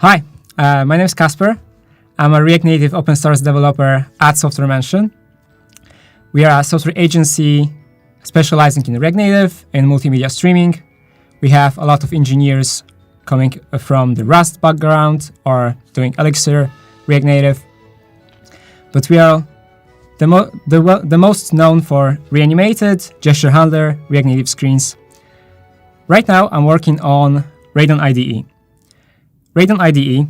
Hi, my name is Kacper. I'm a React Native open source developer at Software Mansion. We are a software agency specializing in React Native and multimedia streaming. We have a lot of engineers coming from the Rust background or doing Elixir, React Native. But we are the most known for reanimated, gesture handler, React Native screens. Right now, I'm working on Radon IDE. Radon IDE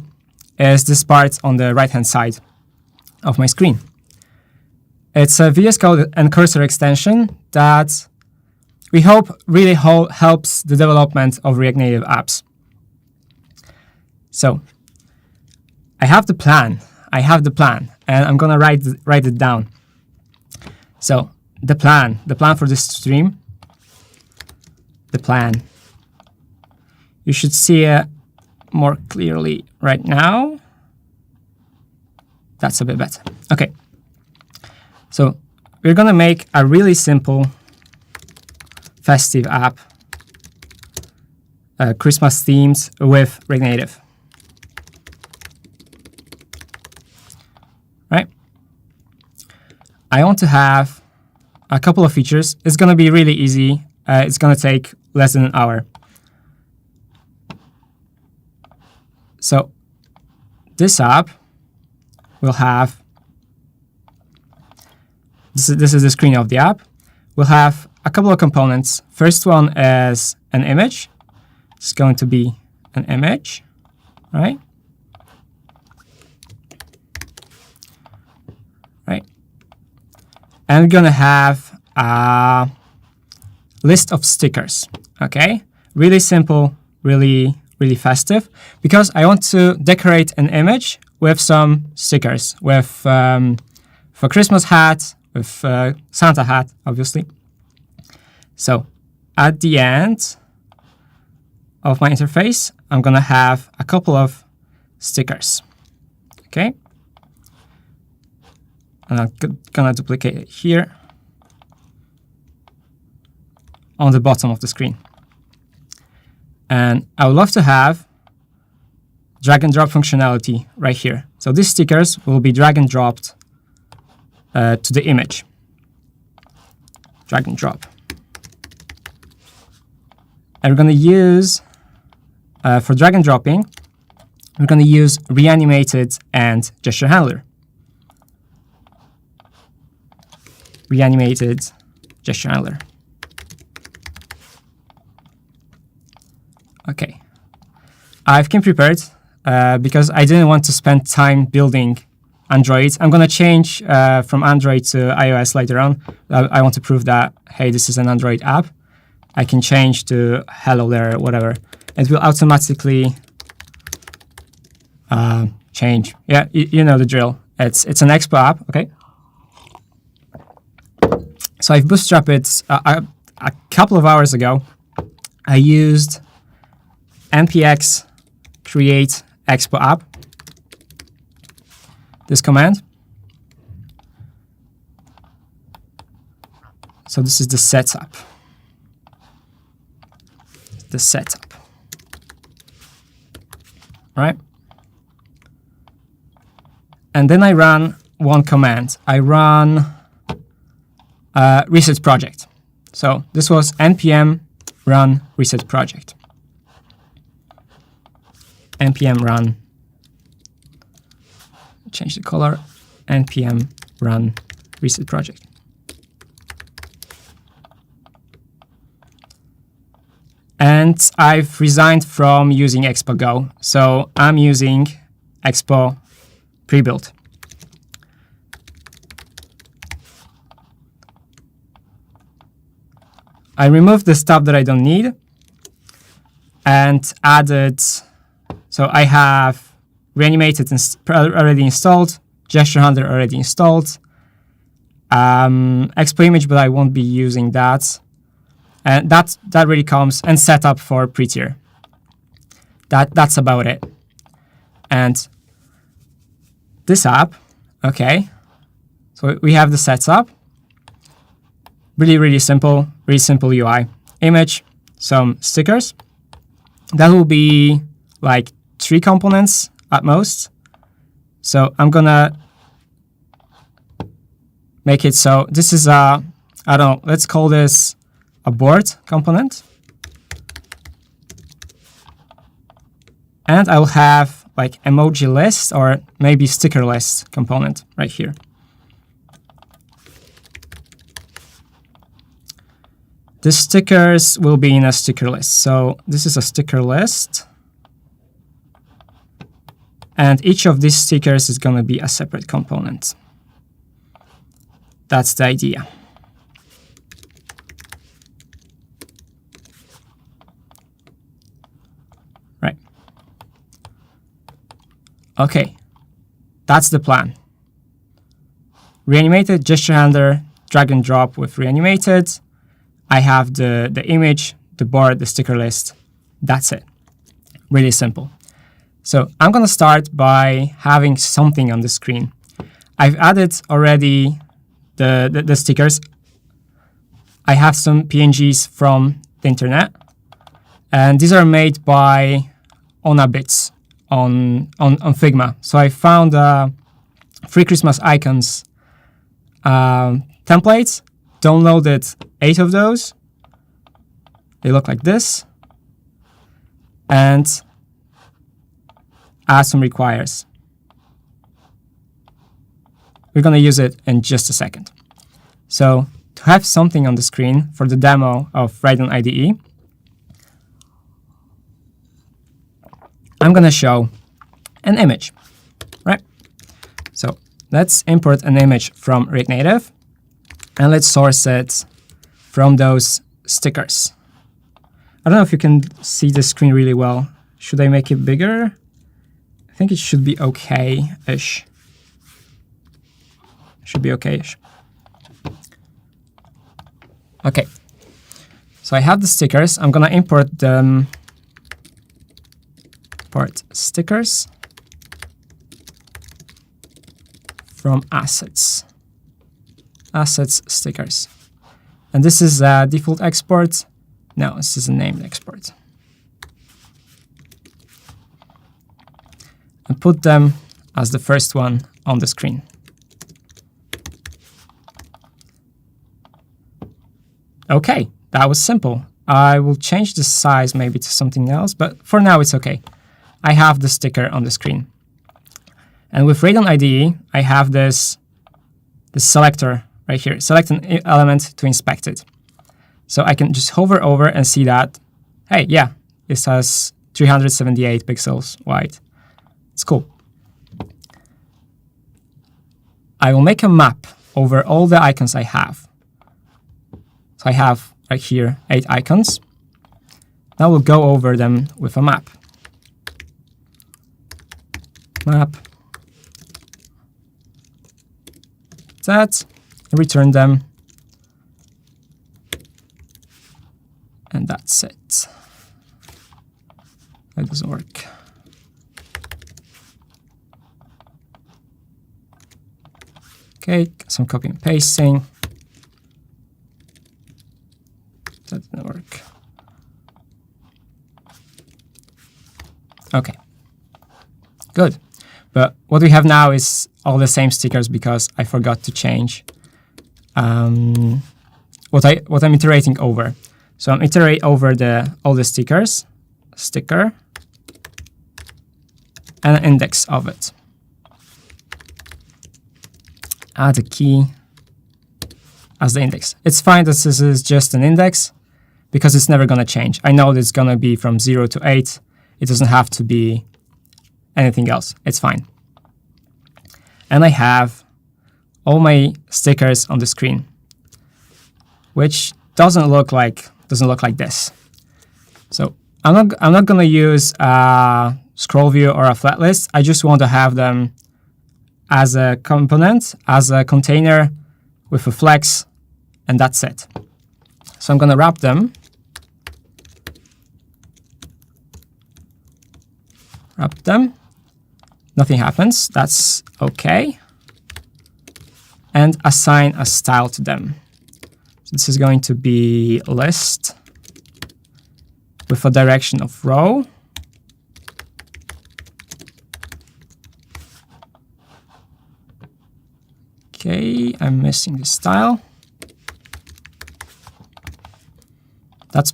is this part on the right-hand side of my screen. It's a VS Code and cursor extension that we hope really helps the development of React Native apps. So I have the plan, and I'm gonna write it down. So the plan for this stream, you should see it more clearly right now. That's a bit better. Okay. So we're gonna make a really simple festive app, Christmas themed with React Native. Right? I want to have a couple of features. It's gonna be really easy. It's gonna take less than an hour. So this app will have, this is the screen of the app. We'll have a couple of components. First one is an image. It's going to be an image, right? Right. And we're gonna have a list of stickers, okay? Really simple, really festive, because I want to decorate an image with some stickers, with for Christmas hat, with Santa hat, obviously. So at the end of my interface, I'm gonna have a couple of stickers, okay? And I'm gonna duplicate it here on the bottom of the screen. And I would love to have drag and drop functionality right here. So these stickers will be drag and dropped to the image. Drag and drop. And we're going to use, for drag and dropping, we're going to use reanimated and gesture handler. Reanimated gesture handler. Okay, I've came prepared because I didn't want to spend time building Android. I'm gonna change from Android to iOS later on. I want to prove that, hey, this is an Android app. I can change to hello there, whatever. It will automatically change. Yeah, you know the drill. It's an Expo app, okay? So I've bootstrapped it a couple of hours ago. I used npx create expo app, this command. So this is the setup. Right? And then I run one command. I run reset project. So this was npm run reset project. npm run, change the color, npm run reset project. And I've resigned from using Expo Go, so I'm using Expo pre-built. I removed the stuff that I don't need and added. So I have reanimated already installed, gesture handler already installed, Expo image, but I won't be using that. And that really comes, and setup for pre-tier. That's about it. And this app, okay. So we have the setup. Really simple UI. Image, some stickers. That will be like 3 components at most. So I'm gonna make it so this is a, I don't know, let's call this a board component. And I will have like emoji list or maybe sticker list component right here. The stickers will be in a sticker list. So this is a sticker list. And each of these stickers is going to be a separate component. That's the idea. Right. Okay, that's the plan. Reanimated, gesture handler, drag and drop with reanimated. I have the image, the board, the sticker list. That's it. Really simple. So I'm going to start by having something on the screen. I've added already the stickers. I have some PNGs from the internet. And these are made by Onabits on Figma. So I found free Christmas icons templates, downloaded 8 of those. They look like this. And add some requires. We're going to use it in just a second. So to have something on the screen for the demo of Radon IDE, I'm going to show an image, right? So let's import an image from React Native, and let's source it from those stickers. I don't know if you can see the screen really well. Should I make it bigger? I think it should be okay-ish. Should be okay-ish. Okay. So I have the stickers. I'm going to import them. Import stickers from assets. Assets stickers. And this is a default export. No, this is a named export. And put them as the first one on the screen. Okay, that was simple. I will change the size maybe to something else, but for now it's okay. I have the sticker on the screen. And with Radon IDE, I have this selector right here. Select an element to inspect it. So I can just hover over and see that, hey, yeah, this has 378 pixels wide. It's cool. I will make a map over all the icons I have. So I have right here 8 icons. Now we'll go over them with a map. Map. That. Return them. And that's it. That doesn't work. Okay, some copy and pasting. That didn't work. Okay, good. But what we have now is all the same stickers because I forgot to change what I'm iterating over. So I'm iterate over all the stickers, sticker, and an index of it. Add a key as the index. It's fine that this is just an index because it's never going to change. I know that it's going to be from 0 to 8. It doesn't have to be anything else. It's fine. And I have all my stickers on the screen, which doesn't look like this. So I'm not going to use a scroll view or a flat list. I just want to have them as a component, as a container with a flex, and that's it. So I'm going to wrap them. Wrap them. Nothing happens. That's okay. And assign a style to them. So this is going to be list with a direction of row. missing the style. That's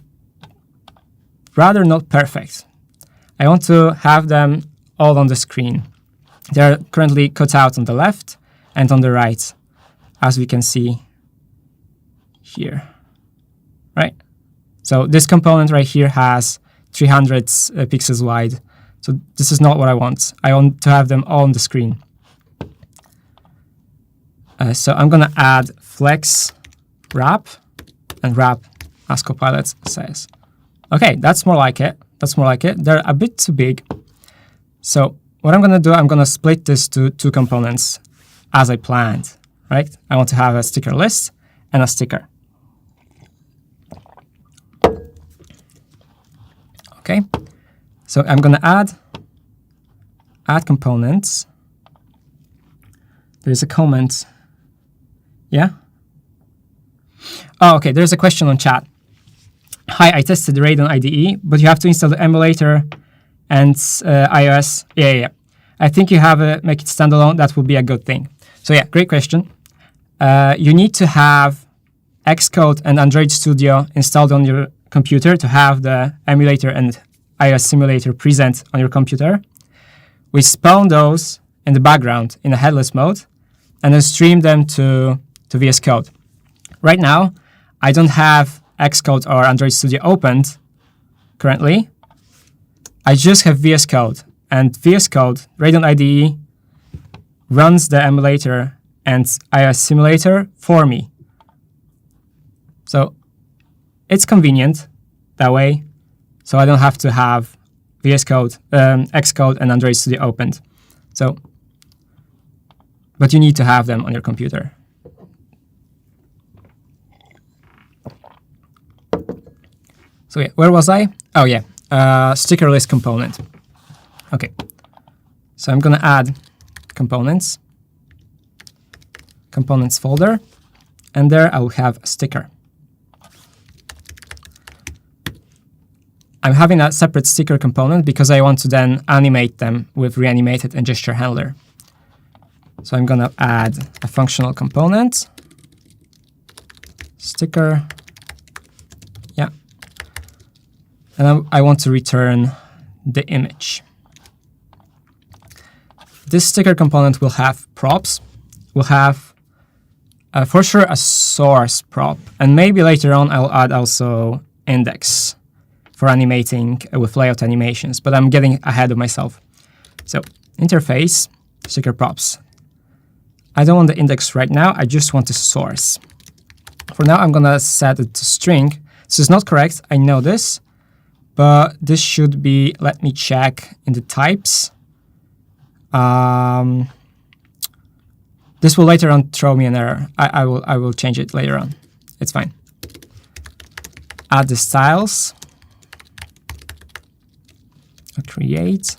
rather not perfect. I want to have them all on the screen. They're currently cut out on the left and on the right, as we can see here, right? So this component right here has 300 pixels wide. So this is not what I want. I want to have them all on the screen. So I'm going to add flex wrap and wrap as Copilot says. Okay, that's more like it. That's more like it. They're a bit too big. So what I'm going to do, I'm going to split this to two components as I planned, right? I want to have a sticker list and a sticker. Okay, so I'm going to add components. There's a comment. Yeah? Oh, okay, there's a question on chat. Hi, I tested the Radon IDE, but you have to install the emulator and iOS. Yeah. I think you have to make it standalone. That would be a good thing. So yeah, great question. You need to have Xcode and Android Studio installed on your computer to have the emulator and iOS simulator present on your computer. We spawn those in the background in a headless mode and then stream them to VS Code. Right now, I don't have Xcode or Android Studio opened currently. I just have VS Code, and VS Code, Radon IDE, runs the emulator and iOS simulator for me. So it's convenient that way, so I don't have to have VS Code, Xcode, and Android Studio opened. So, but you need to have them on your computer. So yeah, where was I? Oh yeah, sticker list component. Okay, so I'm gonna add components folder, and there I will have a sticker. I'm having a separate sticker component because I want to then animate them with reanimated and gesture handler. So I'm gonna add a functional component, sticker, yeah, and I want to return the image. This sticker component will have props. We'll have, for sure, a source prop, and maybe later on I'll add also index for animating with layout animations, but I'm getting ahead of myself. So interface, sticker props. I don't want the index right now, I just want the source. For now, I'm gonna set it to string. This is not correct, I know this, but this should be, let me check in the types. This will later on throw me an error. I will change it later on. It's fine. Add the styles. Create.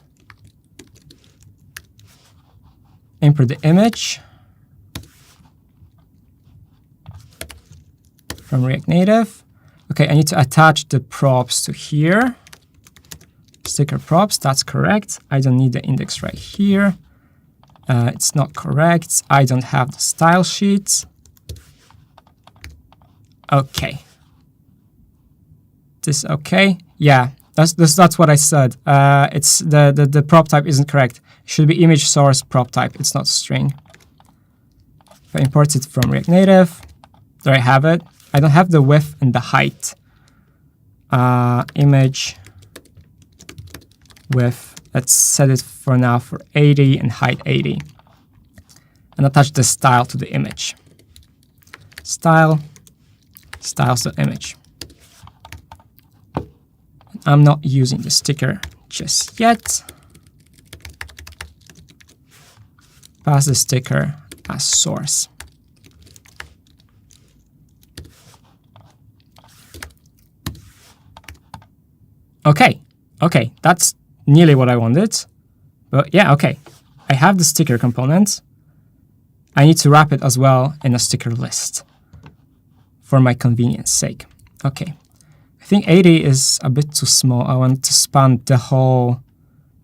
Import the image from React Native. Okay, I need to attach the props to here. Sticker props, that's correct. I don't need the index right here. It's not correct. I don't have the style sheets. Okay. This okay? Yeah, that's what I said. It's the prop type isn't correct. It should be image source prop type. It's not string. If I import it from React Native, there I have it. I don't have the width and the height. Image width. Let's set it for now for 80 and height 80. And attach the style to the image. Style, styles to image. I'm not using the sticker just yet. Pass the sticker as source. Okay, that's nearly what I wanted. But yeah, okay. I have the sticker component. I need to wrap it as well in a sticker list for my convenience sake. Okay. I think 80 is a bit too small. I want to span the whole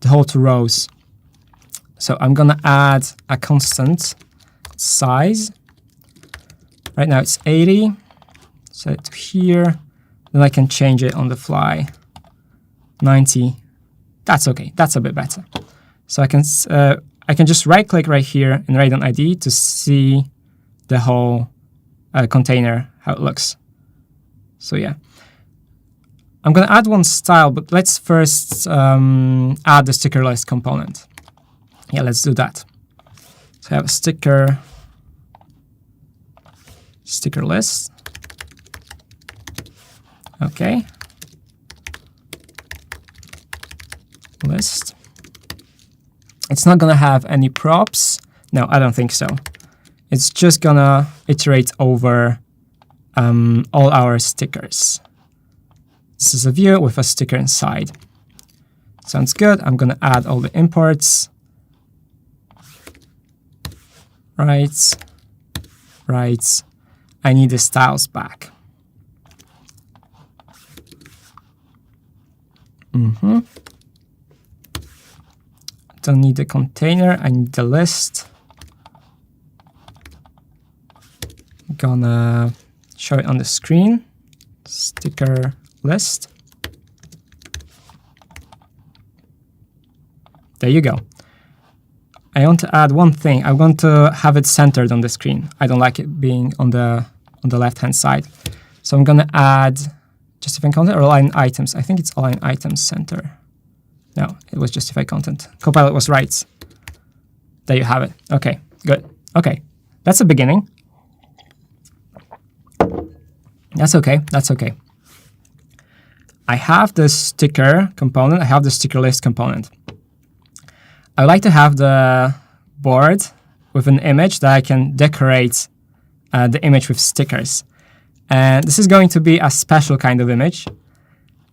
2 rows. So I'm gonna add a constant size. Right now it's 80. Set it to here. Then I can change it on the fly. 90. That's okay. That's a bit better. So I can just right-click right here in Radon IDE to see the whole container, how it looks. So yeah. I'm going to add one style, but let's first add the sticker list component. Yeah, let's do that. So I have a sticker list. Okay. List. It's not going to have any props. No, I don't think so. It's just going to iterate over all our stickers. This is a view with a sticker inside. Sounds good. I'm going to add all the imports. Right. I need the styles back. Don't need the container, I need the list. I'm gonna show it on the screen. Sticker list. There you go. I want to add one thing. I want to have it centered on the screen. I don't like it being on the left-hand side. So I'm gonna add justify content or align items. I think it's align items center. No, it was justify content. Copilot was right. There you have it. Okay, good. Okay, that's a beginning. That's okay. That's okay. I have the sticker component. I have the sticker list component. I like to have the board with an image that I can decorate the image with stickers. And this is going to be a special kind of image.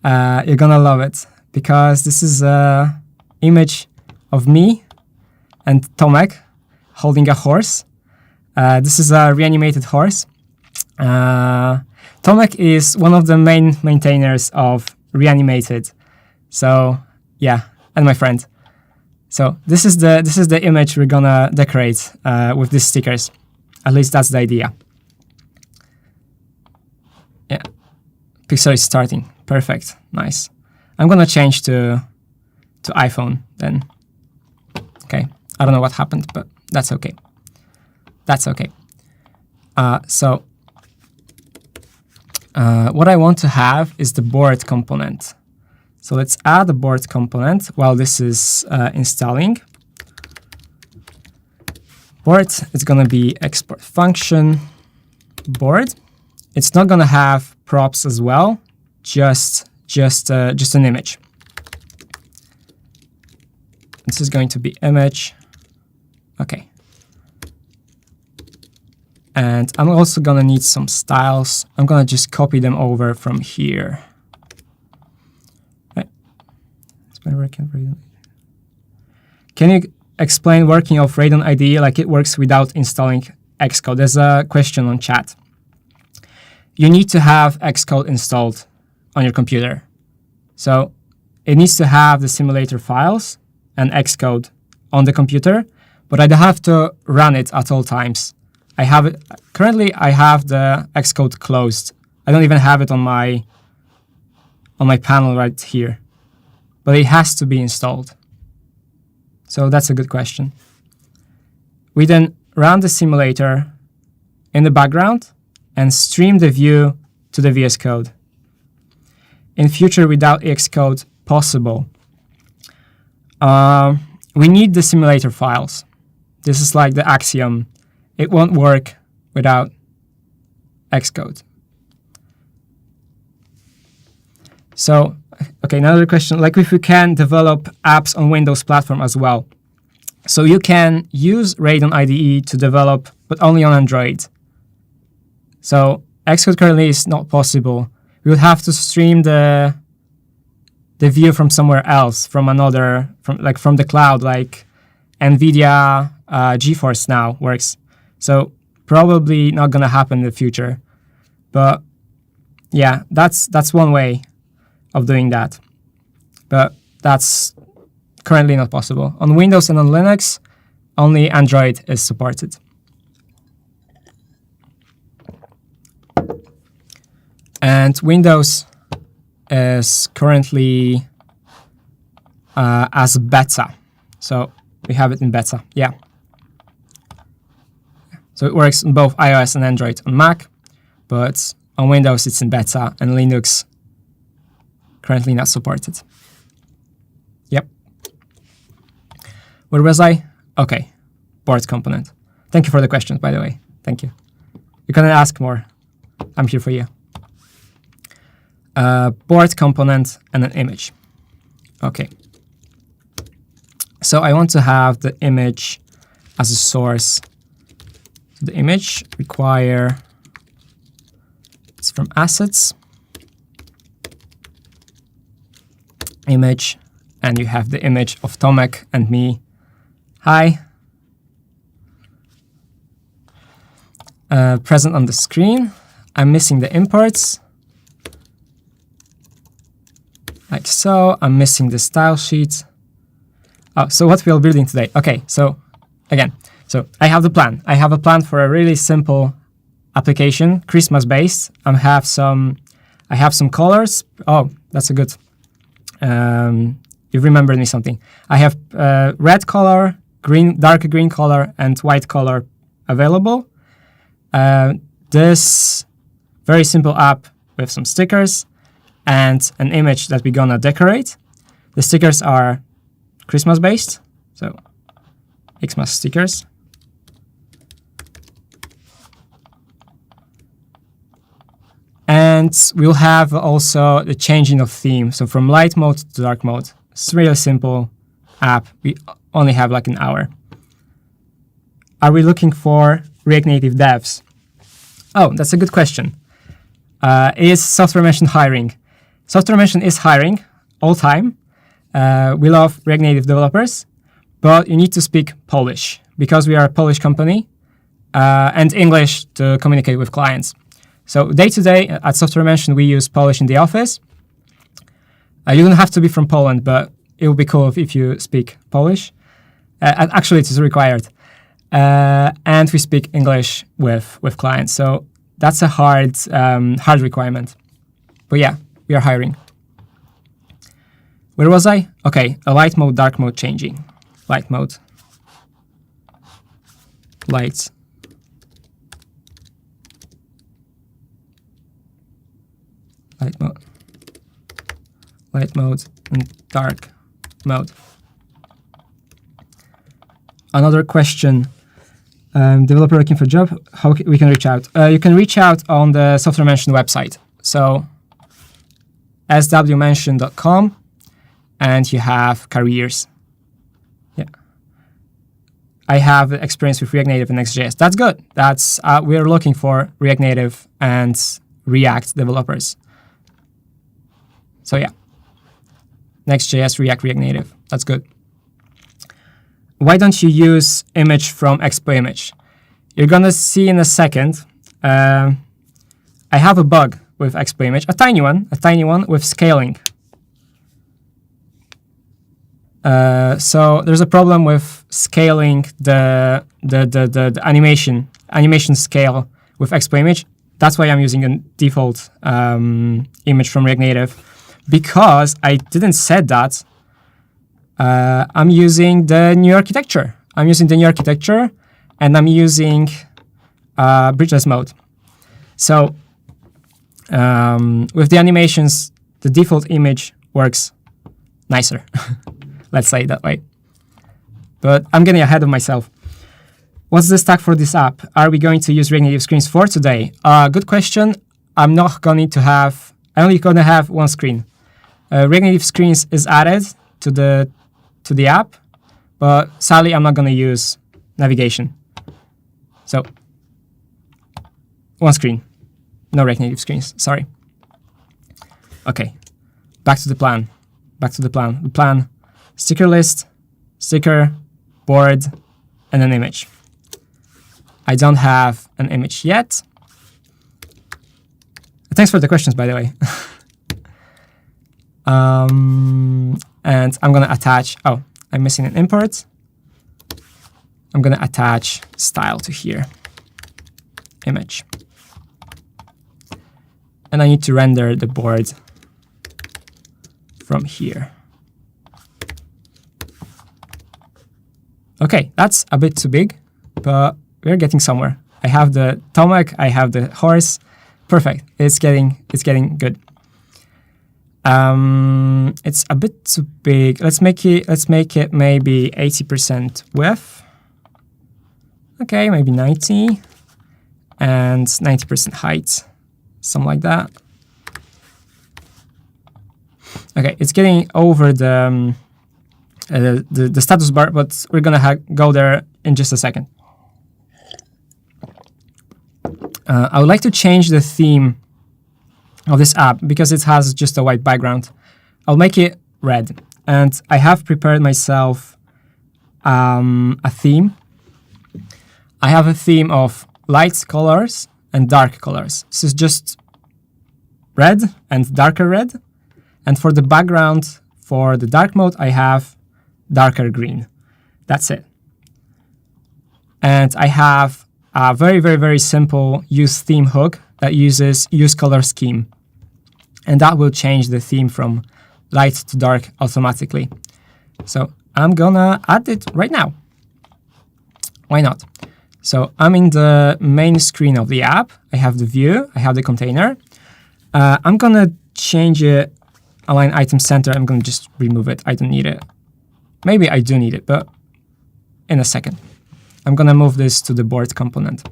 You're gonna love it because this is an image of me and Tomek holding a horse. This is a reanimated horse. Tomek is one of the main maintainers of Reanimated. So yeah, and my friend. So this is the image we're gonna decorate with these stickers. At least that's the idea. Yeah, Pixel is starting. Perfect, nice. I'm gonna change to iPhone then. Okay, I don't know what happened, but that's okay. That's okay. So what I want to have is the board component. So let's add the board component while this is installing. Board, it's going to be export function board. It's not going to have props as well, just an image. This is going to be image. Okay. And I'm also going to need some styles. I'm going to just copy them over from here. Right. Can you explain working of Radon IDE like it works without installing Xcode? There's a question on chat. You need to have Xcode installed on your computer. So it needs to have the simulator files and Xcode on the computer, but I don't have to run it at all times. I have it currently. I have the Xcode closed. I don't even have it on my panel right here, but it has to be installed. So that's a good question. We then run the simulator in the background and stream the view to the VS Code. In future, without Xcode possible, we need the simulator files. This is like the axiom. It won't work without Xcode. So, okay, another question, like if you can develop apps on Windows platform as well. So you can use Radon IDE to develop, but only on Android. So Xcode currently is not possible. We would have to stream the view from somewhere else, from the cloud, like NVIDIA GeForce now works. So probably not gonna happen in the future. But yeah, that's one way of doing that. But that's currently not possible. On Windows and on Linux, only Android is supported. And Windows is currently as beta. So we have it in beta, yeah. So it works on both iOS and Android on Mac, but on Windows it's in beta, and Linux currently not supported. Yep. Where was I? Okay, board component. Thank you for the questions, by the way. Thank you. You can ask more. I'm here for you. Board component and an image. Okay. So I want to have the image as a source. The image require, it's from assets, image, and you have the image of Tomek and me. Hi. Present on the screen. I'm missing the imports. Like so. I'm missing the style sheet. Oh, so what we're building today. Okay, so again, so I have the plan. I have a plan for a really simple application, Christmas-based. I have some colors. Oh, that's a good. You've remembered me something. I have red color, green, dark green color, and white color available. This very simple app with some stickers and an image that we're gonna decorate. The stickers are Christmas based, so Xmas stickers. And we'll have also the changing of theme, so from light mode to dark mode. It's a really simple app. We only have like an hour. Are we looking for React Native devs? Oh, that's a good question. Is Software Mention hiring? Software Mention is hiring all time. We love React Native developers, but you need to speak Polish because we are a Polish company, and English to communicate with clients. So day to day at Software Mention, we use Polish in the office. You don't have to be from Poland, but it would be cool if you speak Polish. Actually, it is required. And we speak English with clients. So that's a hard requirement. But yeah, we are hiring. Where was I? Okay, a light mode, dark mode changing. Light mode. Lights. Light mode. Light mode and dark mode. Another question. Developer looking for a job, how we can reach out? You can reach out on the Software Mention website. So swmention.com, and you have careers. Yeah. I have experience with React Native and Next.js. That's good. That's we're looking for React Native and React developers. So yeah, Next.js, React Native. That's good. Why don't you use image from Expo Image? You're gonna see in a second. I have a bug with Expo Image, a tiny one with scaling. So there's a problem with scaling the animation scale with Expo Image. That's why I'm using a default image from React Native, because I didn't set that. I'm using the new architecture. And I'm using bridgeless mode. So with the animations, the default image works nicer. Let's say it that way. But I'm getting ahead of myself. What's the stack for this app? Are we going to use React Native screens for today? Good question. I'm only going to have one screen. React Native screens is added to the app, but sadly I'm not going to use navigation. So one screen, no React Native screens, sorry. Okay, back to the plan. The plan, sticker list, sticker, board, and an image. I don't have an image yet. Thanks for the questions, by the way. And I'm going to attach, I'm missing an import. I'm going to attach style to here, image. and I need to render the board from here. Okay, that's a bit too big, but we're getting somewhere. I have the stomach, I have the horse. Perfect. It's getting good. It's a bit too big. Let's make it maybe 80% width. Okay, maybe 90 and 90% height, something like that. Okay, it's getting over the status bar, but we're gonna go there in just a second. I would like to change the theme of this app because it has just a white background. I'll make it red, and I have prepared myself a theme. I have a theme of light colors and dark colors. This is just red and darker red, and for the background, for the dark mode, I have darker green. That's it. And I have a very, very, very simple use theme hook that uses use color scheme. And that will change the theme from light to dark automatically. So I'm gonna add it right now. Why not? So I'm in the main screen of the app. I have the view, I have the container. I'm gonna change it, align item center. I'm gonna just remove it. I don't need it. Maybe I do need it, but in a second. I'm gonna move this to the board component.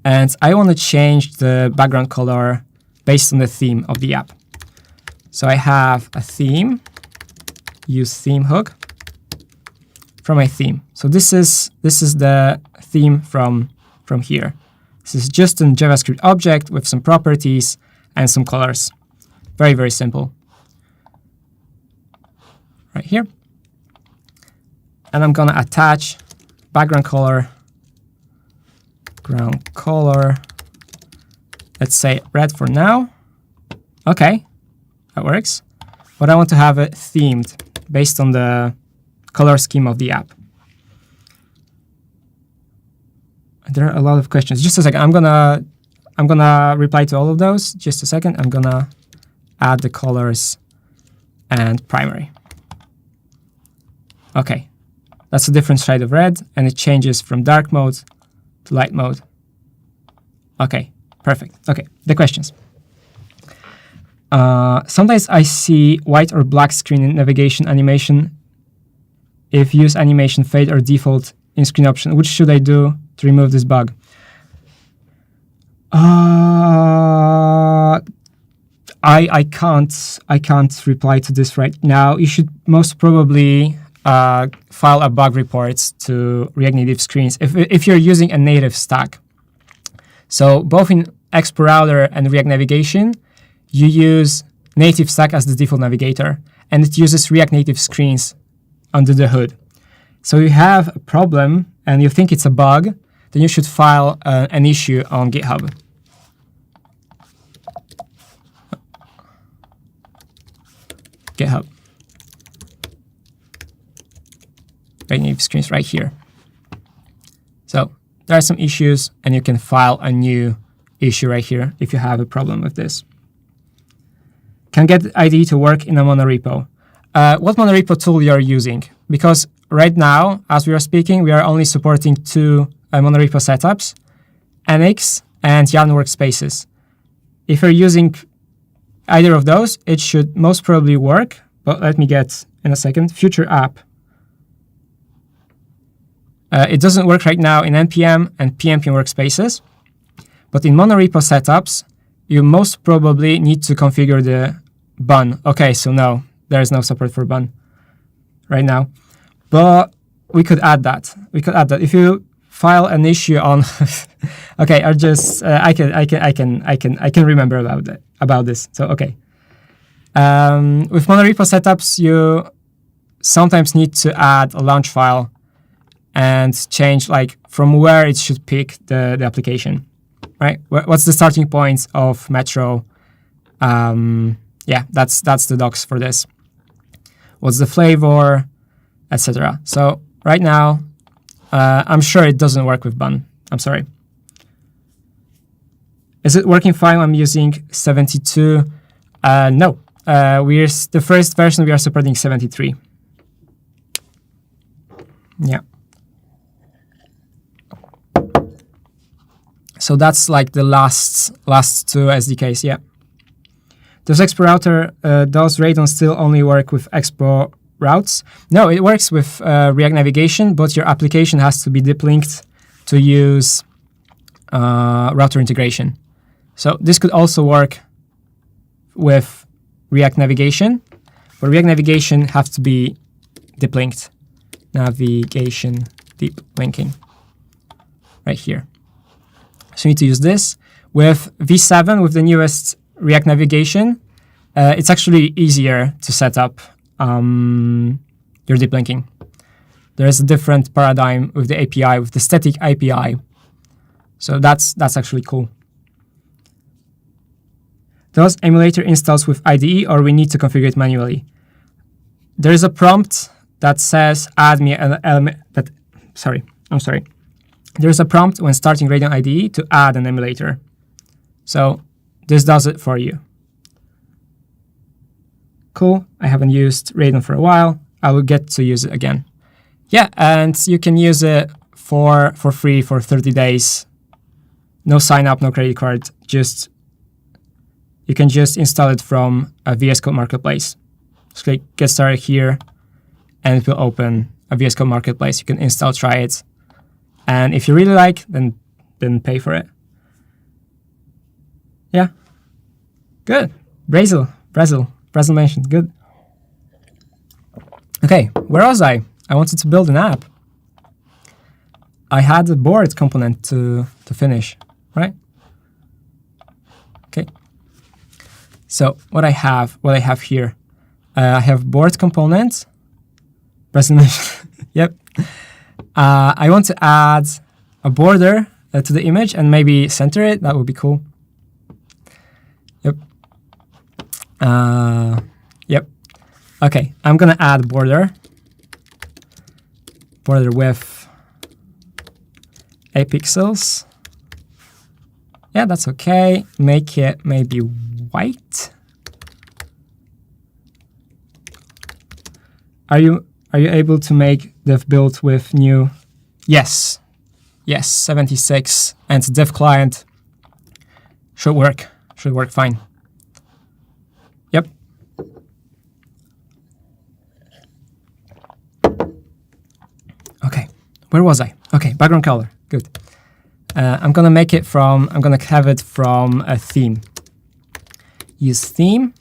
And I wanna change the background color based on the theme of the app. So I have a theme, use theme hook from my theme. So this is the theme from here. This is just a JavaScript object with some properties and some colors. Very, very simple. Right here. And I'm gonna attach background color, ground color, let's say red for now. Okay, that works. But I want to have it themed based on the color scheme of the app. There are a lot of questions. Just a second, I'm gonna reply to all of those. Just a second, I'm gonna add the colors and primary. Okay, that's a different shade of red, and it changes from dark mode to light mode. Okay, perfect. Okay, the questions. Sometimes I see white or black screen in navigation animation. If use animation fade or default in screen option, which should I do to remove this bug? I can't reply to this right now. You should most probably file a bug report to React Native screens if you're using a native stack. So both in Expo Router and React Navigation, you use native stack as the default navigator, and it uses React Native screens under the hood. So you have a problem and you think it's a bug, then you should file an issue on GitHub. GitHub. React Native screens right here. So there are some issues, and you can file a new issue right here if you have a problem with this. Can get IDE to work in a monorepo. What monorepo tool you are using? Because right now, as we are speaking, we are only supporting two monorepo setups, NX and Yarn workspaces. If you're using either of those, it should most probably work. But let me get, in a second, future app. It doesn't work right now in NPM and PNPM workspaces. But in monorepo setups, you most probably need to configure the bun. Okay, so no, there is no support for bun right now. But we could add that. We could add that. If you file an issue on okay, or just I can remember about this. So okay. With monorepo setups, you sometimes need to add a launch file and change like from where it should pick the application, right? What's the starting point of Metro? Yeah, that's the docs for this. What's the flavor, etc. So right now, I'm sure it doesn't work with bun. I'm sorry. Is it working fine? I'm using 72. No, the first version we are supporting 73. Yeah. So that's like the last two SDKs. Yeah. Does Expo Router, does Radon still only work with Expo routes? No, it works with React Navigation, but your application has to be deep linked to use router integration. So this could also work with React Navigation, but React Navigation have to be deep linked. Navigation deep linking right here. So you need to use this. With V7, with the newest React Navigation, it's actually easier to set up your deep linking. There is a different paradigm with the API, with the static API. So that's actually cool. Does emulator installs with IDE, or we need to configure it manually? There is a prompt that says add me an element that, I'm sorry. There is a prompt when starting Radon IDE to add an emulator. So this does it for you. Cool, I haven't used Radon for a while. I will get to use it again. Yeah, and you can use it for free for 30 days. No sign up, no credit card, you can just install it from a VS Code Marketplace. Just click Get Started here, and it will open a VS Code Marketplace. You can install, try it, and if you really like, then pay for it. Yeah, good. Brazil mentioned, good. Okay, where was I? I wanted to build an app. I had a board component to finish, right? Okay. So what I have here, I have board component, presentation. Yep. I want to add a border to the image and maybe center it. That would be cool. Yep. Yep. Okay, I'm gonna add border width 8 pixels. Yeah, that's okay. Make it maybe white. Are you able to make dev build with new? Yes, 76 and dev client should work fine. Yep. Okay, where was I? Okay, background color, good. I'm gonna have it from a theme. Use theme,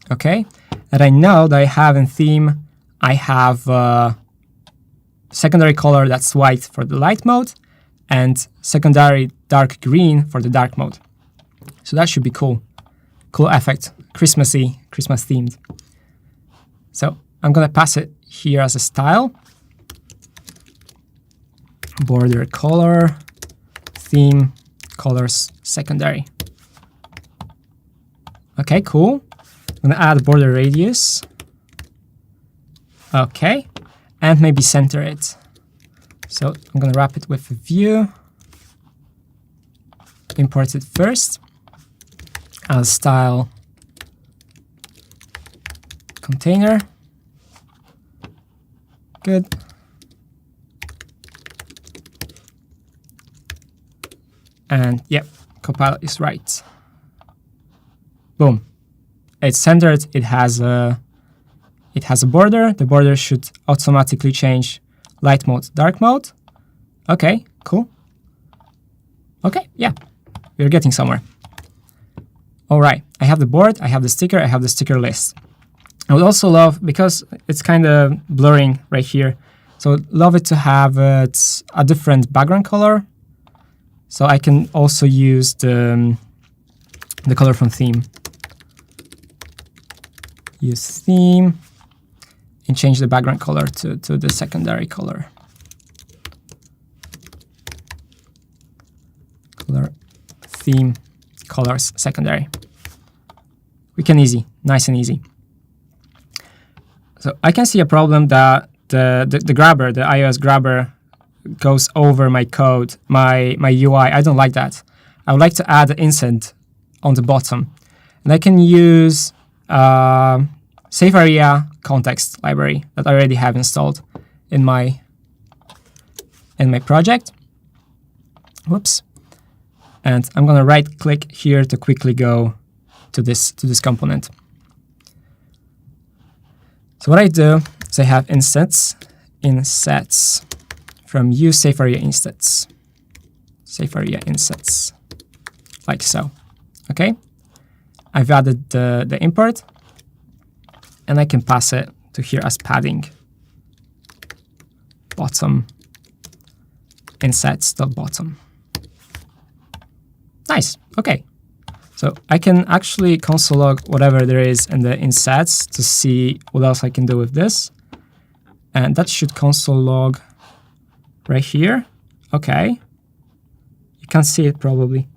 okay. And I know that I have in theme, I have secondary color that's white for the light mode and secondary dark green for the dark mode. So that should be cool. Cool effect, Christmas themed. So I'm gonna pass it here as a style. Border color, theme, colors, secondary. Okay, cool. I'm gonna add border radius. Okay, and maybe center it. So I'm gonna wrap it with a view. Import it first. As style container. Good. And yep, compile is right. Boom. It's centered. It has a border. The border should automatically change light mode, dark mode. Okay, cool. Okay, yeah, we're getting somewhere. All right, I have the board, I have the sticker, I have the sticker list. I would also love, because it's kind of blurring right here, so I'd love it to have a different background color. So I can also use the color from theme. Use theme and change the background color to the secondary color. Color, theme, colors, secondary. We can nice and easy. So I can see a problem that the grabber, the iOS grabber, goes over my code, my UI. I don't like that. I would like to add an insert on the bottom. And I can use Safe Area context library that I already have installed in my project. Whoops. And I'm going to right click here to quickly go to this component. So what I do is I have insets from use Safe Area insets. Safe Area insets, like so. Okay. I've added the import, and I can pass it to here as padding. Bottom insets.bottom. Nice. Okay. So I can actually console log whatever there is in the insets to see what else I can do with this. And that should console log right here. Okay. You can't see it probably.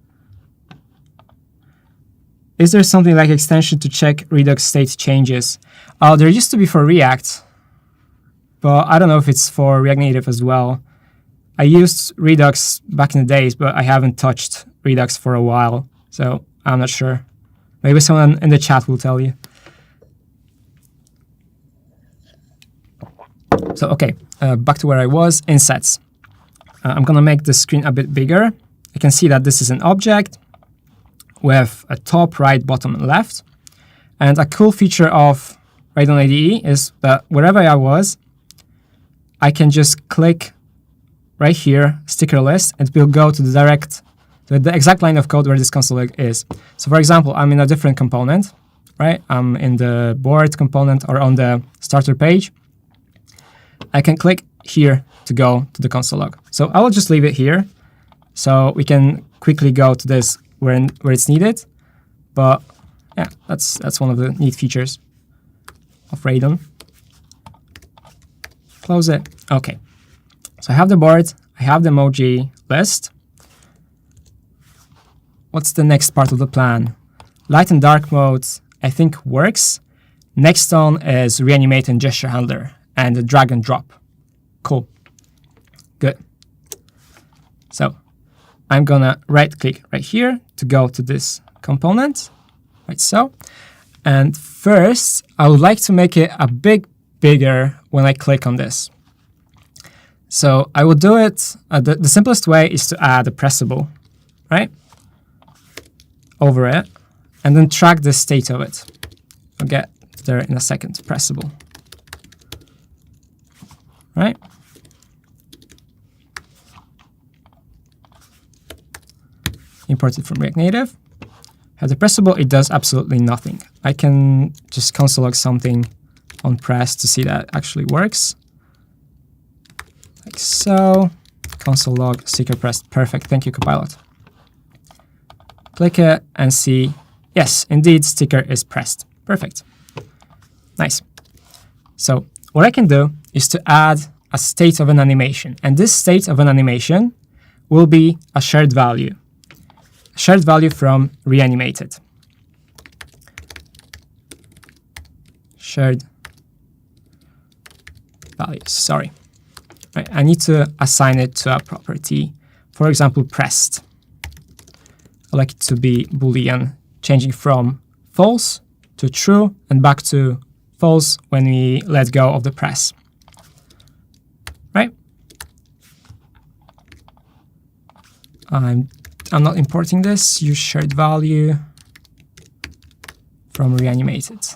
Is there something like extension to check Redux state changes? There used to be for React, but I don't know if it's for React Native as well. I used Redux back in the days, but I haven't touched Redux for a while, so I'm not sure. Maybe someone in the chat will tell you. So, okay, back to where I was, insets. I'm going to make the screen a bit bigger. I can see that this is an object with a top, right, bottom, and left. And a cool feature of Radon IDE is that wherever I was, I can just click right here, sticker list, and it will go to the exact line of code where this console log is. So for example, I'm in a different component, right? I'm in the board component or on the starter page. I can click here to go to the console log. So I will just leave it here so we can quickly go to this where it's needed. But yeah, that's one of the neat features of Radon. Close it. Okay. So I have the board, I have the emoji list. What's the next part of the plan? Light and dark mode, I think, works. Next on is reanimate and gesture handler and the drag and drop. Cool. Good. So I'm gonna right click right here to go to this component, like so. And first, I would like to make it a bit bigger when I click on this. So I will do it, the simplest way is to add a pressable, right, over it, and then track the state of it. I'll get there in a second, pressable, right? Import it from React Native. Have the pressable, it does absolutely nothing. I can just console log something on press to see that it actually works. Like so, console log, sticker pressed, perfect, thank you Copilot. Click it and see, yes, indeed, sticker is pressed, perfect. Nice. So what I can do is to add a state of an animation, and this state of an animation will be a shared value. Shared value from reanimated. Shared values, sorry. Right, I need to assign it to a property, for example, pressed. I like it to be Boolean, changing from false to true and back to false when we let go of the press. Right? I'm not importing this. Use shared value from reanimated.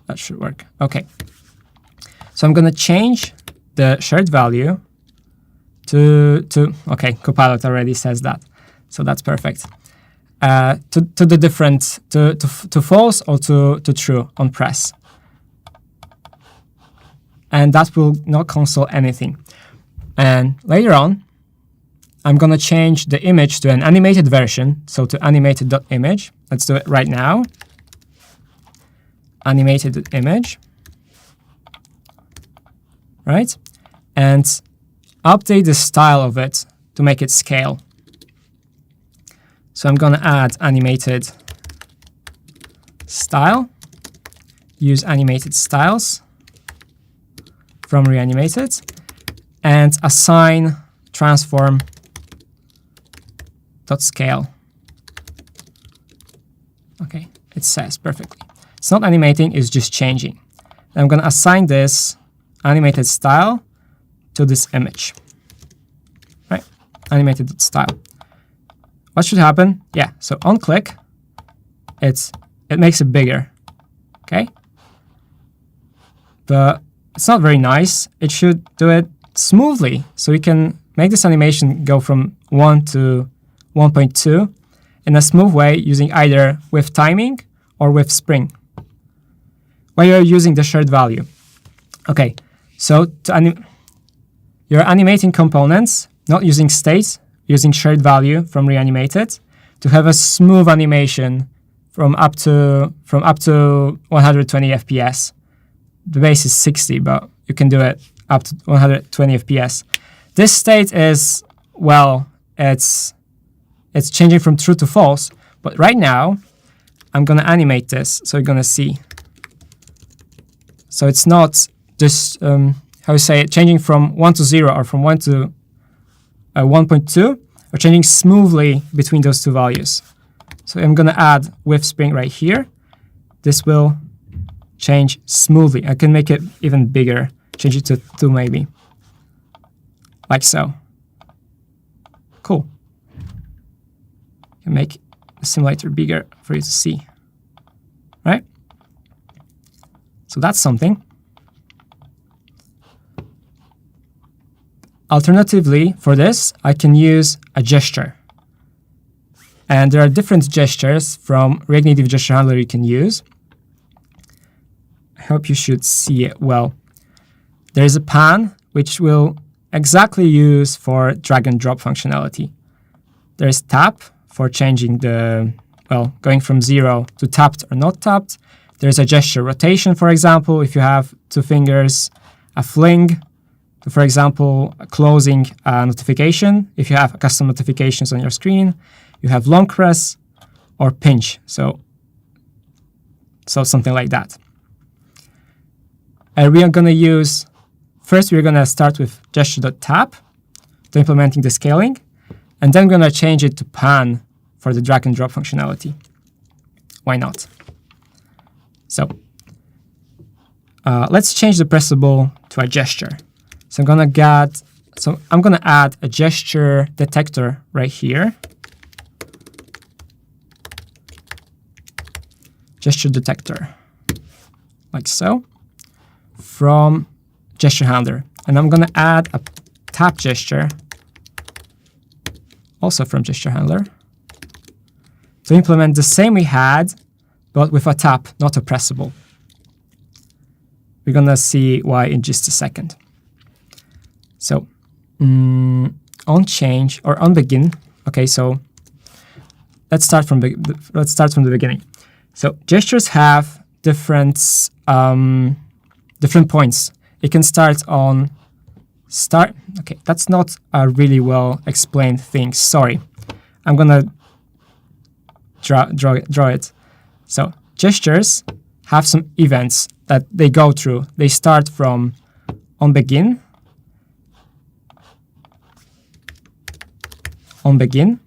That should work. Okay. So I'm going to change the shared value to okay, Copilot already says that, so that's perfect. To the different to false or to true on press, and that will not console anything. And later on, I'm going to change the image to an animated version, so to animated.image. Let's do it right now. Animated image, right? And update the style of it to make it scale. So I'm going to add animated style, use animated styles from reanimated, and assign transform dot scale. Okay, it says perfectly. It's not animating, it's just changing. I'm going to assign this animated style to this image. Right? Animated style. What should happen? Yeah, so on click, it makes it bigger. Okay? But it's not very nice. It should do it smoothly. So we can make this animation go from 1 to 1.2 in a smooth way using either with timing or with spring, where you're using the shared value. Okay, so you're animating components, not using states, using shared value from reanimated to have a smooth animation from up to 120 FPS. The base is 60, but you can do it up to 120 FPS. This state is, well, it's changing from true to false, but right now I'm gonna animate this, so you're gonna see. So it's not just, how you say it, changing from 1 to 0 or from 1 to 1.2, or changing smoothly between those two values. So I'm gonna add with spring right here. This will change smoothly. I can make it even bigger, change it to 2 maybe, like so. Cool. You can make the simulator bigger for you to see, right? So that's something. Alternatively, for this, I can use a gesture. And there are different gestures from React Native Gesture Handler you can use. I hope you should see it well. There is a pan, which we'll exactly use for drag and drop functionality. There is tap for changing the, well, going from 0 to tapped or not tapped. There's a gesture rotation, for example, if you have 2 fingers, a fling, for example, closing a notification. If you have custom notifications on your screen, you have long press or pinch, so something like that. And we are going to use, first we're going to start with gesture.tap to implementing the scaling, and then we're going to change it to pan for the drag and drop functionality. Why not? So let's change the pressable to a gesture. So I'm gonna add a gesture detector right here. Gesture detector, like so, from gesture handler. And I'm gonna add a tap gesture, also from gesture handler, to implement the same we had, but with a tap, not a pressable. We're gonna see why in just a second. So on change or on begin. Okay, so let's start from the beginning. So gestures have different points. It can start on start. Okay, that's not a really well explained thing. Sorry, I'm gonna draw it. So gestures have some events that they go through. They start from on begin. On begin.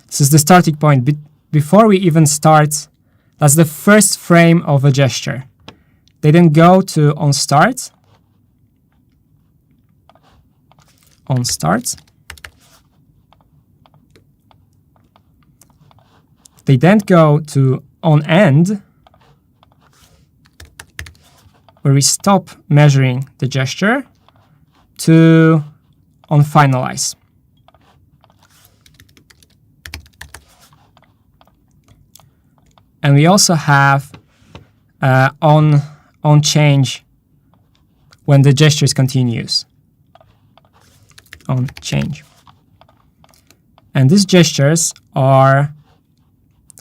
This is the starting point. Before we even start, that's the first frame of a gesture. They then go to on start. On start. They then go to on end, where we stop measuring the gesture, to on finalize. And we also have on change when the gesture continues. On change. And these gestures are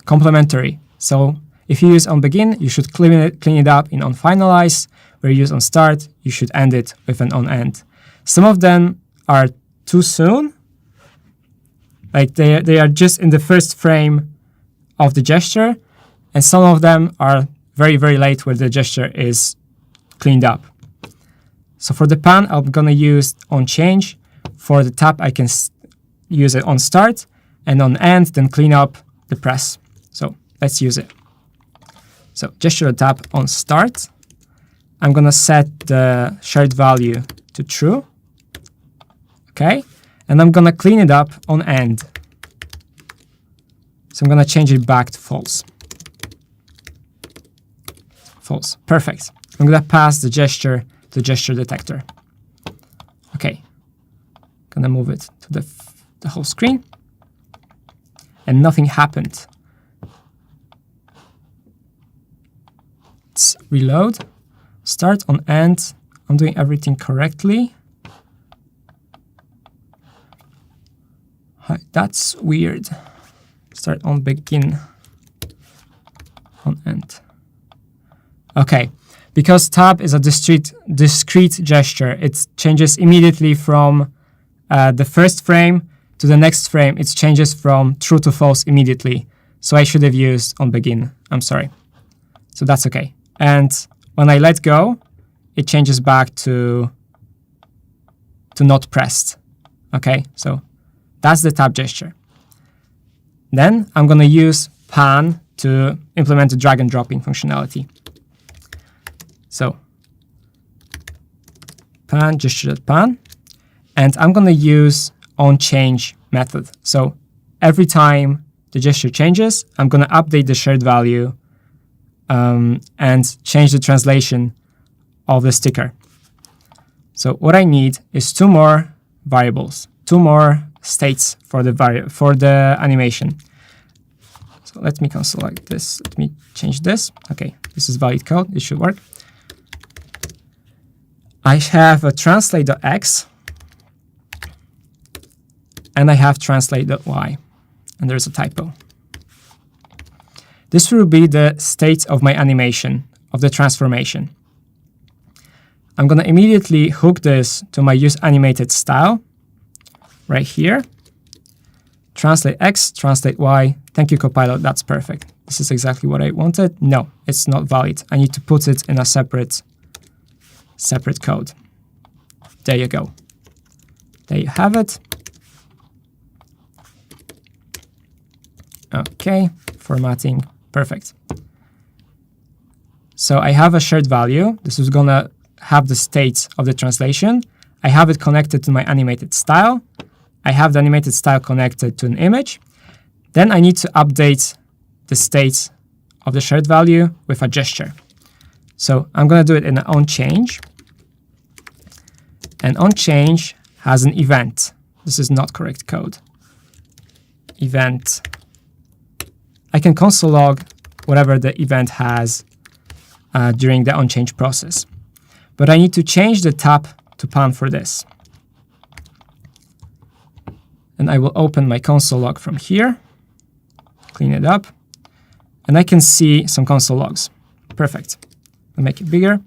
complementary. So if you use on begin, you should clean it up in on finalize. Where you use on start, you should end it with an on end. Some of them are too soon. Like they are just in the first frame of the gesture. And some of them are very, very late where the gesture is cleaned up. So for the pan, I'm gonna use on change. For the tap, I can use it on start, and on end, then clean up the press. So let's use it. So gesture tap on start. I'm gonna set the shared value to true. Okay, and I'm gonna clean it up on end. So I'm gonna change it back to false. False, perfect. I'm gonna pass the gesture to gesture detector. Okay, gonna move it to the whole screen, and nothing happened. Let's reload. Start on end. I'm doing everything correctly. Hi, that's weird. Start on begin. On end. Okay, because tab is a discrete gesture, it changes immediately from the first frame to the next frame. It changes from true to false immediately. So I should have used on begin. I'm sorry. So that's okay. And when I let go, it changes back to not pressed. Okay, so that's the tab gesture. Then I'm going to use pan to implement the drag and dropping functionality. So pan, gesture.pan, and I'm going to use onChange method. So every time the gesture changes, I'm going to update the shared value and change the translation of the sticker. So what I need is two more variables, two more states for the animation. So let me console like this. Let me change this. Okay, this is valid code. It should work. I have a translate.x and I have translate.y, and there's a typo. This will be the state of my animation, of the transformation. I'm going to immediately hook this to my use animated style right here. Translate X, translate Y. Thank you, Copilot. That's perfect. This is exactly what I wanted. No, it's not valid. I need to put it in a separate code. There you go. There you have it. Okay, formatting, perfect. So I have a shared value. This is gonna have the state of the translation. I have it connected to my animated style. I have the animated style connected to an image. Then I need to update the state of the shared value with a gesture. So I'm gonna do it in an onChange. And onChange has an event. This is not correct code. Event. I can console log whatever the event has during the onChange process. But I need to change the tap to pan for this. And I will open my console log from here, clean it up, and I can see some console logs. Perfect. I'll make it bigger.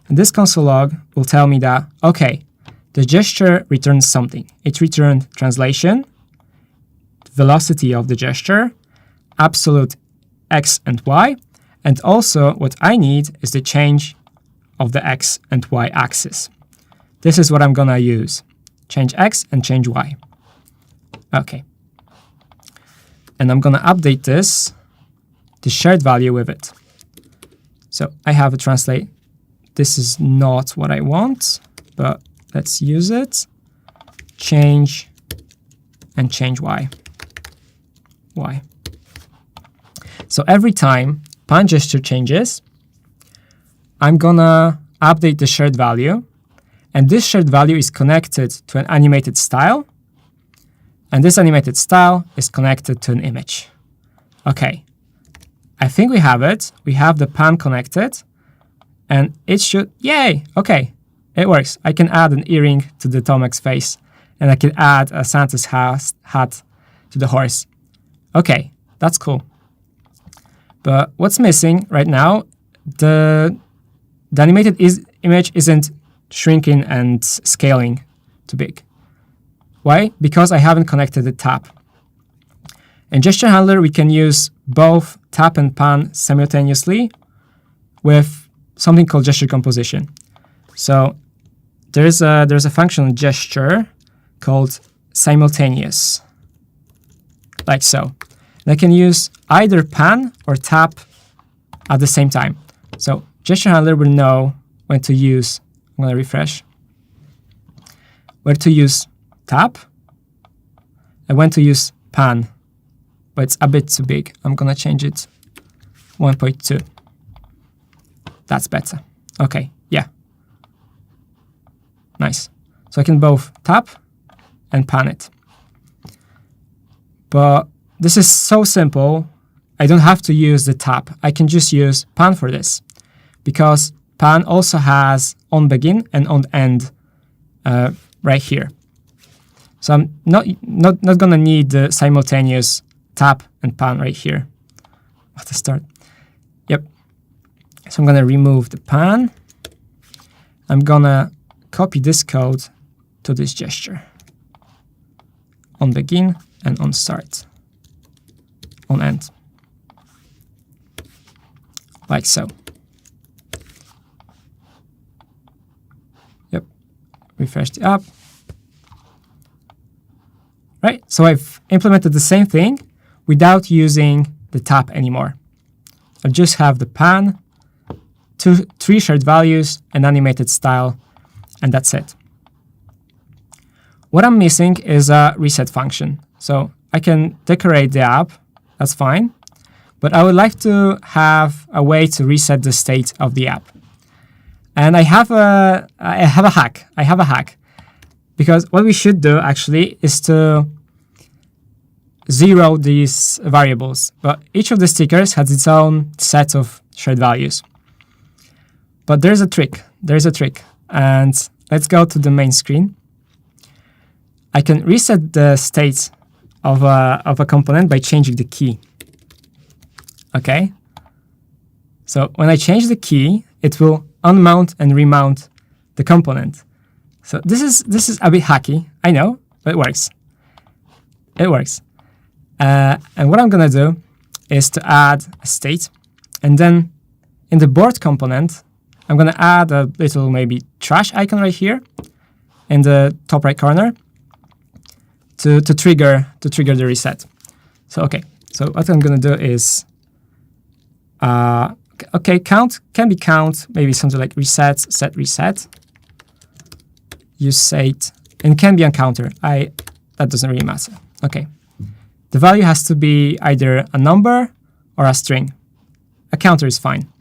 And this console log will tell me that, okay, the gesture returns something. It returned translation, velocity of the gesture, absolute X and Y, and also what I need is the change of the X and Y axis. This is what I'm gonna use. Change X and change Y. Okay. And I'm gonna update this, the shared value with it. So I have a translate. This is not what I want, but let's use it. Change and change Y. Y. So every time pan gesture changes, I'm gonna update the shared value, and this shared value is connected to an animated style, and this animated style is connected to an image. Okay, I think we have it. We have the pan connected, and it should, yay, okay, it works. I can add an earring to the Tomek's face, and I can add a Santa's hat to the horse. Okay, that's cool. But what's missing right now, the animated image isn't shrinking and scaling too big. Why? Because I haven't connected the tap. In Gesture Handler, we can use both tap and pan simultaneously with something called gesture composition. So there's a function gesture called simultaneous, like so. And I can use either pan or tap at the same time. So gesture handler will know when to use, I'm going to refresh, where to use tap and when to use pan. But it's a bit too big. I'm going to change it 1.2. That's better. Okay, yeah. Nice. So I can both tap and pan it. But this is so simple. I don't have to use the tap. I can just use pan for this, because pan also has on begin and on end right here. So I'm not gonna need the simultaneous tap and pan right here at the start. Yep. So I'm gonna remove the pan. I'm gonna copy this code to this gesture. On begin and on start. On end. Like so. Yep. Refresh the app. Right, so I've implemented the same thing without using the tap anymore. I just have the pan, three shared values, an animated style, and that's it. What I'm missing is a reset function. So I can decorate the app, that's fine, but I would like to have a way to reset the state of the app. And I have a hack. Because what we should do actually is to zero these variables. But each of the stickers has its own set of shared values. But there's a trick. And let's go to the main screen. I can reset the state of a component by changing the key. Okay? So when I change the key, it will unmount and remount the component. So this is a bit hacky, I know, but it works. It works. And what I'm gonna do is to add a state, and then in the board component, I'm gonna add a little maybe trash icon right here in the top right corner to trigger the reset. So okay, so what I'm gonna do is okay, count can be count, maybe something like reset, set reset. Use state, and it can be on counter. That doesn't really matter. Okay. The value has to be either a number or a string. A counter is fine.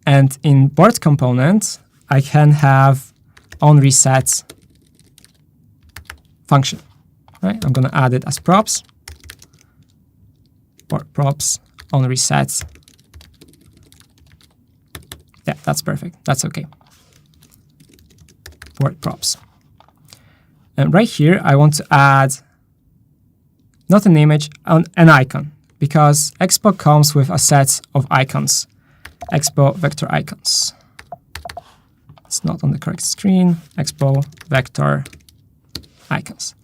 And in board component, I can have onReset function. Right? I'm gonna add it as props. Board props onReset. Yeah, that's perfect. That's okay. Board props. And right here, I want to add not an image, an icon, because Expo comes with a set of icons. Expo vector icons. It's not on the correct screen. Expo vector icons.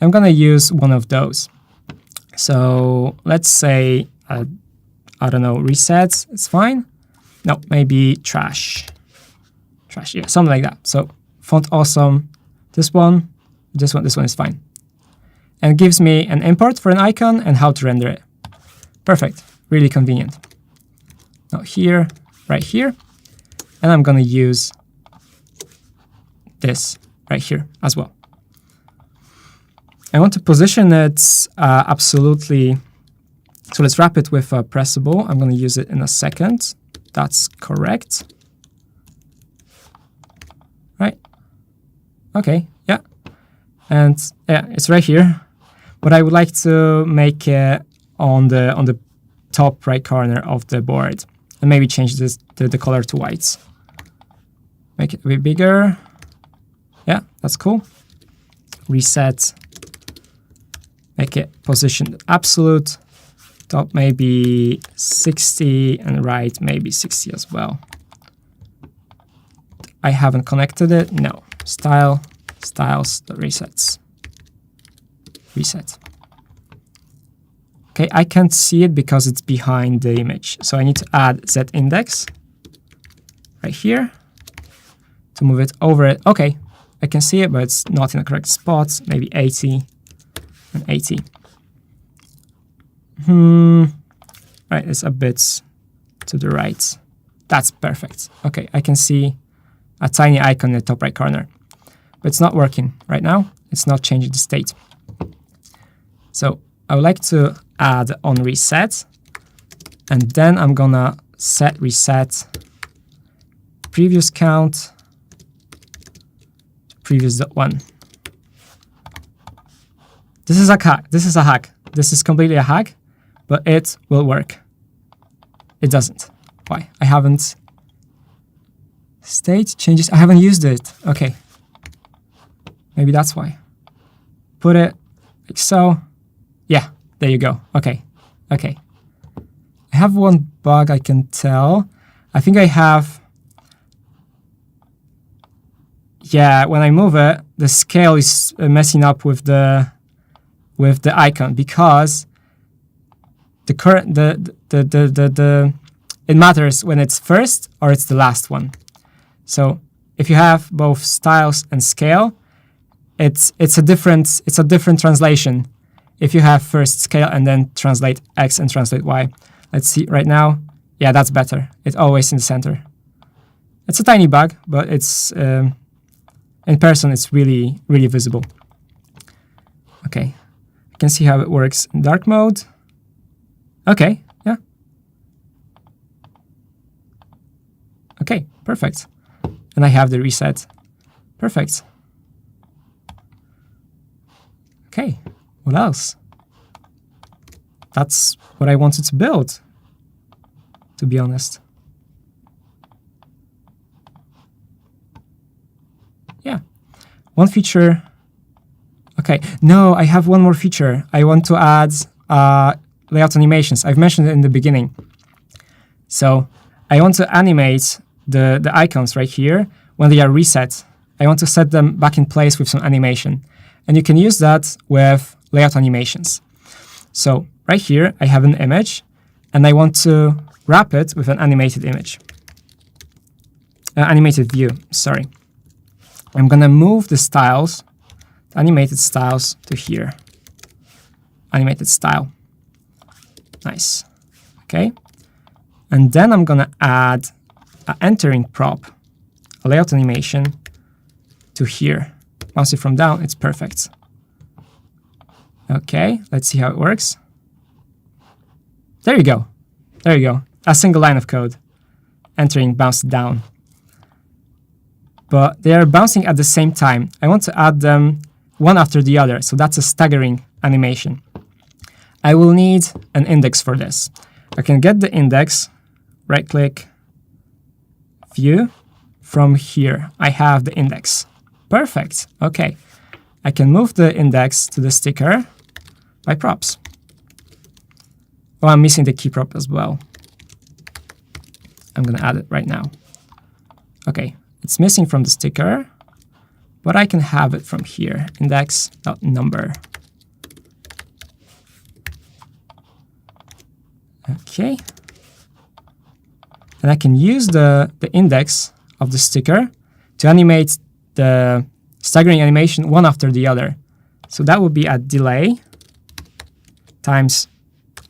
I'm gonna use one of those. So let's say, I don't know, resets, it's fine. No, maybe trash. Trash, yeah, something like that. So font awesome, this one is fine. And it gives me an import for an icon and how to render it. Perfect, really convenient. Now here, right here, and I'm gonna use this right here as well. I want to position it absolutely, so let's wrap it with a pressable. I'm gonna use it in a second. That's correct. Right? Okay, yeah. And yeah, it's right here. But I would like to make it on the top right corner of the board. And maybe change the color to white. Make it a bit bigger. Yeah, that's cool. Reset. Make it positioned absolute. Top maybe 60 and right maybe 60 as well. I haven't connected it. No. Style, styles, resets. Reset. Okay, I can't see it because it's behind the image. So I need to add Z index right here. to move it over it. Okay, I can see it, but it's not in the correct spot. Maybe 80 and 80. Right, it's a bit to the right. That's perfect. Okay, I can see a tiny icon in the top right corner, but it's not working right now. It's not changing the state. So I would like to add on reset, and then I'm gonna set reset previous count previous one. This is a hack. This is a hack. This is completely a hack, but it will work. It doesn't. Why? I haven't. State changes. I haven't used it. Okay. Maybe that's why. Put it like so. Yeah, there you go. Okay. Okay. I have one bug I can tell. I think I have. Yeah, when I move it, the scale is messing up with the icon because the current it matters when it's first or it's the last one. So if you have both styles and scale, it's a different translation. If you have first scale and then translate X and translate Y. Let's see right now. Yeah, that's better. It's always in the center. It's a tiny bug, but it's in person it's really visible. Okay, I can see how it works in dark mode. Okay, yeah. Okay, perfect. And I have the reset. Perfect. Okay, what else? That's what I wanted to build, to be honest. Yeah, one feature. Okay, no, I have one more feature. I want to add layout animations. I've mentioned it in the beginning. So I want to animate the icons right here when they are reset. I want to set them back in place with some animation. And you can use that with layout animations. So right here, I have an image, and I want to wrap it with an animated image. Animated view, sorry. I'm going to move the styles, the animated styles, to here. Animated style. Nice. Okay. And then I'm going to add an entering prop, a layout animation, to here. Bounce it from down, it's perfect. Okay, let's see how it works. There you go. There you go. A single line of code. Entering, bounce down. But they are bouncing at the same time. I want to add them one after the other, so that's a staggering animation. I will need an index for this. I can get the index, right-click, view. From here, I have the index. Perfect. Okay. I can move the index to the sticker by props. Oh, I'm missing the key prop as well. I'm going to add it right now. Okay. It's missing from the sticker, but I can have it from here. Index.number. Okay. And I can use the index of the sticker to animate the staggering animation one after the other. So that would be a delay times,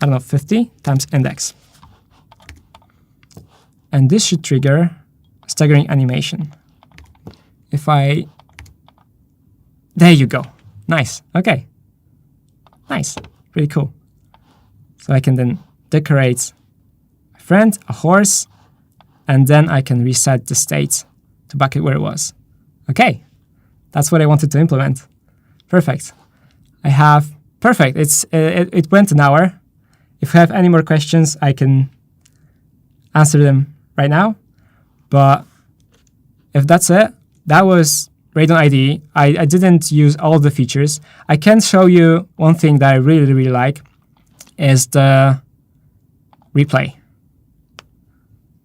I don't know, 50 times index. And this should trigger staggering animation. If I... There you go. Nice. Okay. Nice. Really cool. So I can then decorate a friend, a horse, and then I can reset the state to back it where it was. Okay. That's what I wanted to implement. Perfect. I have... Perfect. It went an hour. If you have any more questions, I can answer them right now. But if that's it, that was Radon IDE. I didn't use all the features. I can show you one thing that I really like is the replay.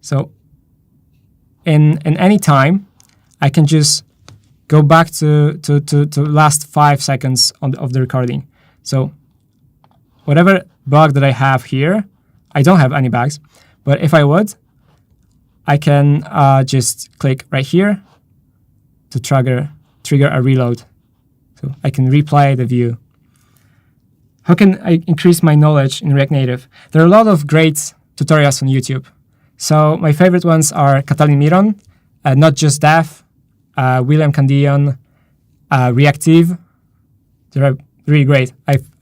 So in any time, I can just go back to last 5 seconds of the recording. So whatever bug that I have here, I don't have any bugs, but if I would, I can just click right here, to trigger a reload. So I can replay the view. How can I increase my knowledge in React Native? There are a lot of great tutorials on YouTube. So my favorite ones are Katalin Miron, Not Just Dev, William Candion, Reactive. They're really great.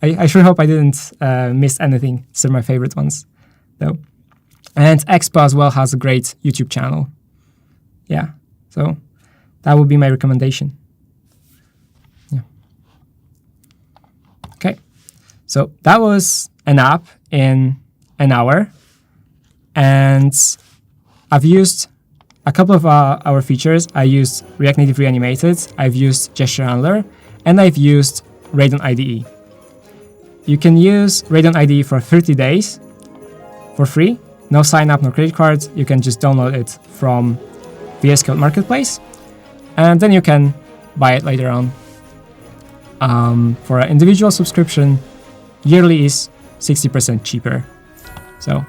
I sure hope I didn't miss anything. These are my favorite ones, though. And Expo as well has a great YouTube channel. Yeah, so that would be my recommendation. Yeah. Okay, so that was an app in an hour. And I've used a couple of our features. I used React Native Reanimated, I've used Gesture Handler, and I've used Radon IDE. You can use Radon IDE for 30 days for free. No sign up, no credit cards. You can just download it from VS Code Marketplace. And then you can buy it later on. For an individual subscription, yearly is 60% cheaper. So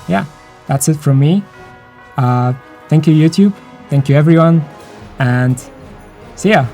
yeah, that's it from me. Thank you, YouTube. Thank you, everyone. And see ya.